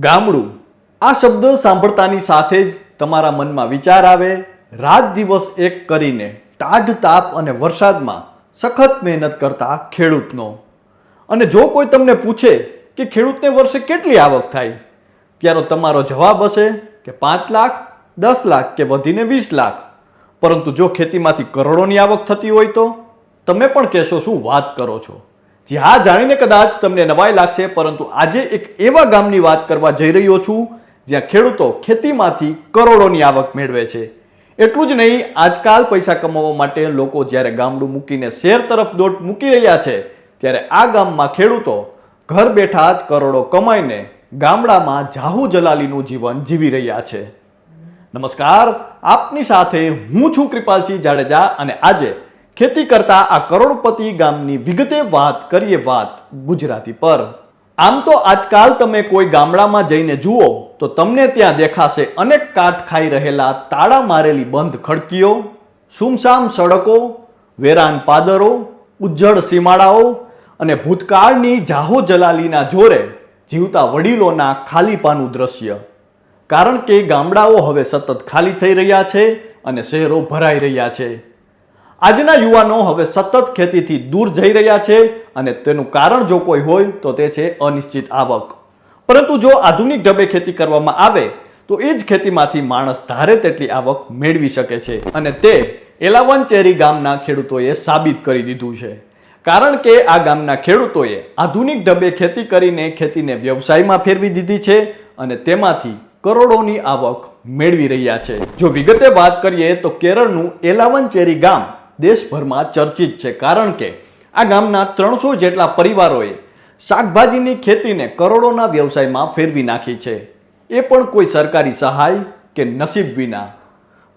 ગામડું આ શબ્દ સાંભળતાની સાથે જ તમારા મનમાં વિચાર આવે રાત દિવસ એક કરીને ટાઢ તાપ અને વરસાદમાં સખત મહેનત કરતા ખેડૂતનો. અને જો કોઈ તમને પૂછે કે ખેડૂતને વર્ષે કેટલી આવક થાય, ત્યારે તમારો જવાબ હશે કે 5 લાખ, 10 લાખ કે વધીને 20 લાખ. પરંતુ જો ખેતીમાંથી કરોડોની આવક થતી હોય તો તમે પણ કહેશો શું વાત કરો છો. જી હા, જાણીને કદાચ તમને નવાઈ લાગશે, પરંતુ આજે એક એવા ગામની વાત કરવા જઈ રહ્યો છું જ્યાં ખેડૂતો ખેતીમાંથી કરોડોની આવક મેળવે છે. એટલું જ નહીં, આજકાલ પૈસા કમાવવા માટે લોકો જ્યારે ગામડું મૂકીને શહેર તરફ દોટ મૂકી રહ્યા છે, ત્યારે આ ગામમાં ખેડૂતો ઘર બેઠા જ કરોડો કમાઈને ગામડામાં જાહુ જલાલીનું જીવન જીવી રહ્યા છે. નમસ્કાર, આપની સાથે હું છું કૃપાલસિંહ જાડેજા અને આજે ખેતી કરતા આ કરોડપતિ ગામની વિગતે વાત કરીએ ગુજરાતી પર. આમ તો આજકાલ તમે કોઈ ગામડામાં જઈને જુઓ તો તમને ત્યાં દેખાશે અનેક કાટ ખાઈ રહેલા તાળા મારેલી બંધ ખડકીઓ, સુમસામ સડકો, વેરાન પાદરો, ઉજ્જડ સીમાડાઓ અને ભૂતકાળની જાહો જલાલીના જોરે જીવતા વડીલોના ખાલીપાનું દ્રશ્ય. કારણ કે ગામડાઓ હવે સતત ખાલી થઈ રહ્યા છે અને શહેરો ભરાઈ રહ્યા છે. આજના યુવાનો હવે સતત ખેતીથી દૂર જઈ રહ્યા છે અને તેનું કારણ જો કોઈ હોય તો તે છે અનિશ્ચિત આવક. પરંતુ જો આધુનિક ઢબે ખેતી કરવામાં આવે તો એ જ ખેતીમાંથી માણસ ધારે તેટલી આવક મેળવી શકે છે અને તે એલાવંચેરી ગામના ખેડૂતોએ સાબિત કરી દીધું છે. કારણ કે આ ગામના ખેડૂતોએ આધુનિક ઢબે ખેતી કરીને ખેતીને વ્યવસાયમાં ફેરવી દીધી છે અને તેમાંથી કરોડોની આવક મેળવી રહ્યા છે. જો વિગતે વાત કરીએ તો કેરળનું એલાવંચેરી ગામ દેશભરમાં ચર્ચિત છે, કારણ કે આ ગામના 300 જેટલા પરિવારોએ શાકભાજીની ખેતીને કરોડોના વ્યવસાયમાં ફેરવી નાખી છે. એ પણ કોઈ સરકારી સહાય કે નસીબ વિના.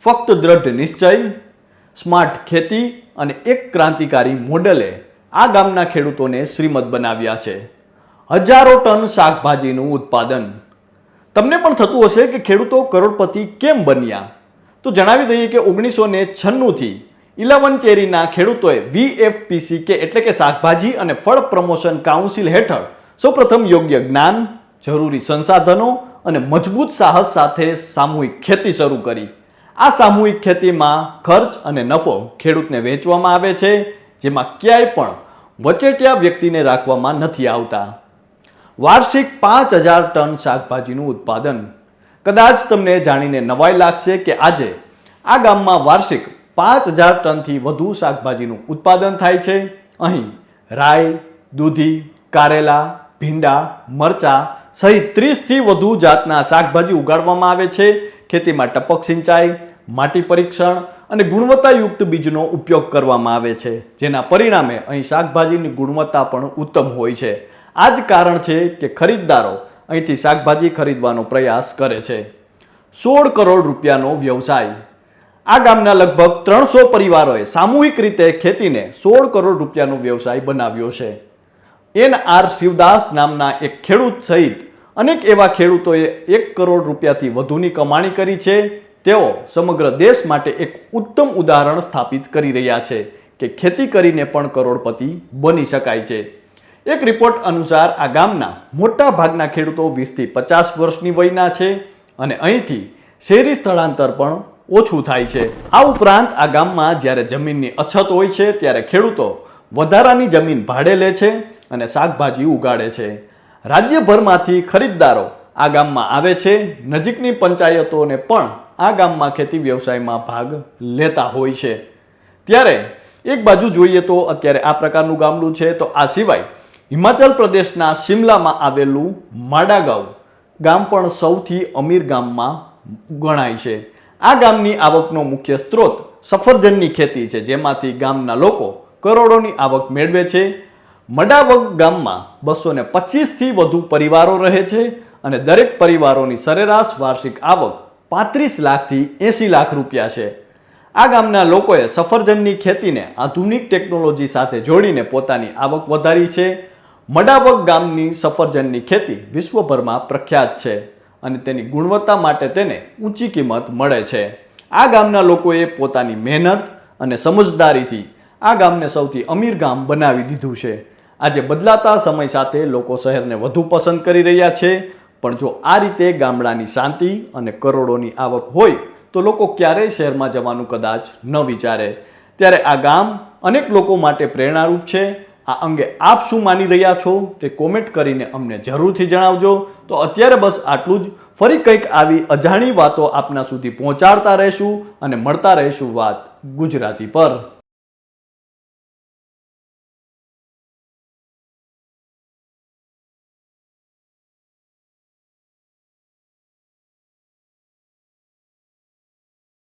ફક્ત દ્રઢ નિશ્ચય, સ્માર્ટ ખેતી અને એક ક્રાંતિકારી મોડેલે આ ગામના ખેડૂતોને શ્રીમંત બનાવ્યા છે. હજારો ટન શાકભાજીનું ઉત્પાદન. તમને પણ થતું હશે કે ખેડૂતો કરોડપતિ કેમ બન્યા? તો જણાવી દઈએ કે 1996 થી ઇલાવંચેરીના ખેડૂતોએ VFPC કે એટલે કે શાકભાજી અને ફળ પ્રમોશન કાઉન્સિલ હેઠળ સૌપ્રથમ યોગ્ય જ્ઞાન, જરૂરી સંસાધનો અને મજબૂત સાહસ સાથે સામૂહિક ખેતી શરૂ કરી. આ સામૂહિક ખેતીમાં ખર્ચ અને નફો ખેડૂતને વહેંચવામાં આવે છે, જેમાં ક્યાંય પણ વચેટિયા વ્યક્તિને રાખવામાં નથી આવતા. વાર્ષિક 5000 ટન શાકભાજીનું ઉત્પાદન. કદાચ તમને જાણીને નવાઈ લાગશે કે આજે આ ગામમાં વાર્ષિક 5000 ટનથી વધુ શાકભાજીનું ઉત્પાદન થાય છે. અહીં રાઈ, દૂધી, કારેલા, ભીંડા, મરચા સહિત 30થી વધુ જાતના શાકભાજી ઉગાડવામાં આવે છે. ખેતીમાં ટપક સિંચાઈ, માટી પરીક્ષણ અને ગુણવત્તાયુક્ત બીજનો ઉપયોગ કરવામાં આવે છે, જેના પરિણામે અહીં શાકભાજીની ગુણવત્તા પણ ઉત્તમ હોય છે. આ જ કારણ છે કે ખરીદદારો અહીંથી શાકભાજી ખરીદવાનો પ્રયાસ કરે છે. 16 કરોડ રૂપિયાનો વ્યવસાય. આ ગામના લગભગ 300 પરિવારોએ સામૂહિક રીતે ખેતીને 16 કરોડ રૂપિયાનો વ્યવસાય બનાવ્યો છે. NR શિવદાસ નામના એક ખેડૂત સહિત અનેક એવા ખેડૂતોએ 1 કરોડ રૂપિયાથી વધુની કમાણી કરી છે. તેઓ સમગ્ર દેશ માટે એક ઉત્તમ ઉદાહરણ સ્થાપિત કરી રહ્યા છે કે ખેતી કરીને પણ કરોડપતિ બની શકાય છે. એક રિપોર્ટ અનુસાર આ ગામના મોટા ભાગના ખેડૂતો 20થી 50 વર્ષની વયના છે અને અહીંથી શહેરી સ્થળાંતર પણ ઓછું થાય છે. આ ઉપરાંત આ ગામમાં જ્યારે જમીનની અછત હોય છે ત્યારે ખેડૂતો વધારાની જમીન ભાડે લે છે અને શાકભાજી ઉગાડે છે. રાજ્યભરમાંથી ખરીદદારો આ ગામમાં આવે છે. નજીકની પંચાયતોને પણ આ ગામમાં ખેતી વ્યવસાયમાં ભાગ લેતા હોય છે. ત્યારે એક બાજુ જોઈએ તો અત્યારે આ પ્રકારનું ગામડું છે, તો આ સિવાય હિમાચલ પ્રદેશના શિમલામાં આવેલું માડાગાંવ ગામ પણ સૌથી અમીર ગામમાં ગણાય છે. આ ગામની આવકનો મુખ્ય સ્ત્રોત સફરજનની ખેતી છે, જેમાંથી ગામના લોકો કરોડોની આવક મેળવે છે. મડાવગ ગામમાં 225થી વધુ પરિવારો રહે છે અને દરેક પરિવારોની સરેરાશ વાર્ષિક આવક 35 લાખથી 80 લાખ રૂપિયા છે. આ ગામના લોકોએ સફરજનની ખેતીને આધુનિક ટેકનોલોજી સાથે જોડીને પોતાની આવક વધારી છે. મડાવગ ગામની સફરજનની ખેતી વિશ્વભરમાં પ્રખ્યાત છે અને તેની ગુણવત્તા માટે તેને ઊંચી કિંમત મળે છે. આ ગામના લોકોએ પોતાની મહેનત અને સમજદારીથી આ ગામને સૌથી અમીર ગામ બનાવી દીધું છે. આજે બદલાતા સમય સાથે લોકો શહેરને વધુ પસંદ કરી રહ્યા છે, પણ જો આ રીતે ગામડાની શાંતિ અને કરોડોની આવક હોય તો લોકો ક્યારેય શહેરમાં જવાનું કદાચ ન વિચારે. ત્યારે આ ગામ અનેક લોકો માટે પ્રેરણારૂપ છે. આ અંગે આપ શું માની રહ્યા છો તે કોમેન્ટ કરીને અમને જરૂરથી જણાવજો. તો અત્યારે બસ આટલું જ. ફરી કંઈક આવી અજાણી વાતો આપના સુધી પહોંચાડતા રહીશું અને મળતા રહીશું વાત ગુજરાતી પર.